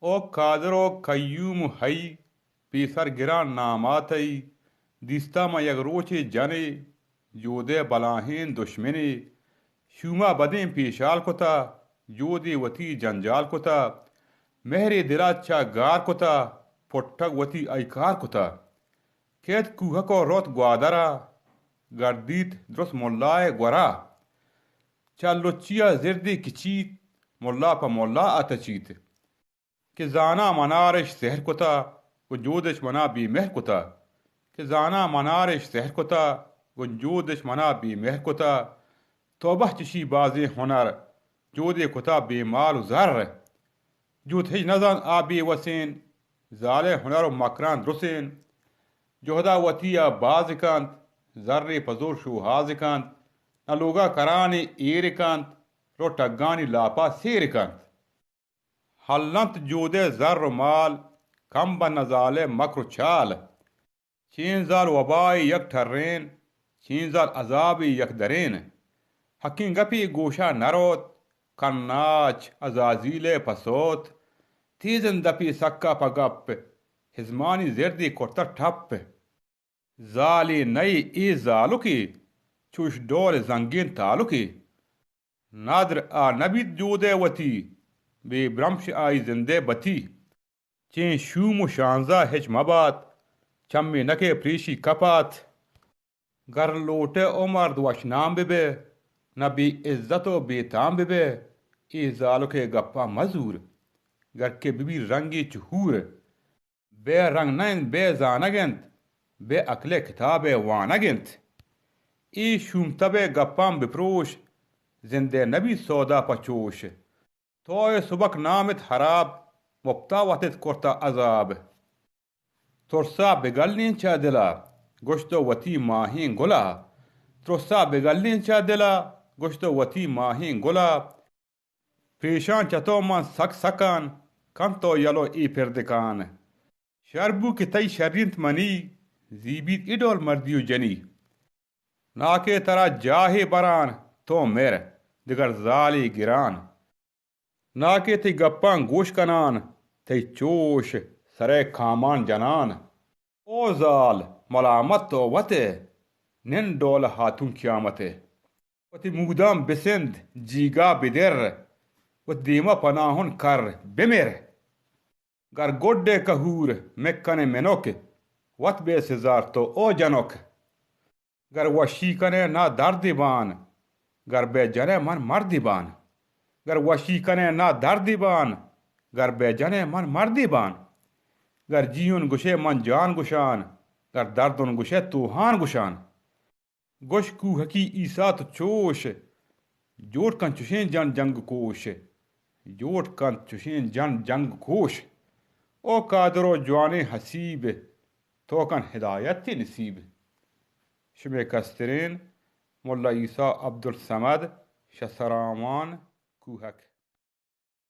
ओ कादर ओ कय्यूम हई पीसर गिरा नामातई दिस्ता में यक रोचे जने जोदे बलाहीन दुश्मने शुमा बदें पेशाल कोता जोदे वती जंजाल कोता मेहरे दिला चा गार कोता पुट्टक वती ऐकार कोता केत कुहको रोत ग्वादरा गर्दीत द्रुस मोल्लाए ग्वरा चालुचिया जिर्दी किचीत मोल्ला पा मोल्ला अतचीत कि जाना मनारश सहर कुता वजूदश मना बी मेहर कुता कि जाना मनारश सहर कुता वजूदश मना बी मेहर कुता तोबह चशी बाजे हुनर जोदे कुता बेमाल जर जो थे नजन आबी वसेन जाले हुनर मकरान द्रुसेन जोहदा वतिया बाजकांत जर्रे पजोर शो हाजकांत न लोगा कराने एरकांत रो टग्गानी लापा सेरकांत हल्लंत जोदे जर माल कम ब नजाले मक्र चाल चीन जाल वबाई यक ठर्रेन चीन जाल अजाबी यक दरेन हकिन गपी गोशा नरोत कन्नाच अजाजीले पसोत तीजन दपी सक्का पगप हिजमानी जिर्दी कोटर ठप जाली नई ई जालुकी चुश डोल जंगीन तालुकी नादर आ नबी जोदे वती बे ब्रह्मश आई जिंदे बती चें शूम शांजा हिच मबात चम्मे नके प्रीशी कपात गर लोटे उमर दुआश नाम बिबे न बी इज्जतो बेताम बिबे ई जालुके गप्पा मजूर गर के बिबी रंगी चहूर बे रंग नैन बे जानगंत बे अकले किताबे वानगंत ई शूमतबे गप्पाम बिप्रोश जिंदे नबी सौदा पचोश तोय सुबक नामित हराब मुफ्ता वतित कुर्ता अजाब तुरसा बिगलनी चा दिला गुश्तो वती माहीन गुला तुरसा बिगलनी चा दिला गुश्तो वती माहीन गुला पेशान चतो मन सक सकान कम तो यलो ई फिरदिकान शरबू की तई शर्रिंत मनी जीबीत इडोल मर्दियो जनी नाके तरा जाहे बरान तो मेर दिगर जाली गिरान नाके ती गप्पां गोश कनान ती चोश सरे खामान जनान ओ जाल मलामत तो वते निन डोल हाथुन क्यामते वती मुगदाम बिसिंद जीगा बिदिर व दीमा पनाहुन कर बिमिर गर गोड्डे कहूर मेक्कने मेनोक वत बेसिजार तो ओ जनोक गर वशी कने ना दर्दिबान गर बे जने मन मर्दिबान गर वशी कने ना दर्दिबान गर बे जने मन मर्दिबान गर जीवन गुशे मन जान गुशान गर दर्दुन गुशे तूहान गुशान गुश कू हकी ईसा तो चोश जोट कन चुशें जन जंग कोश जोट कन चुशें जन जंग कोश ओ कादरो जवाने हसीब तो कन हिदायत नसीब शमे कस्तरीन मुल्ला ईसा अब्दुल समद शसरामान कुहक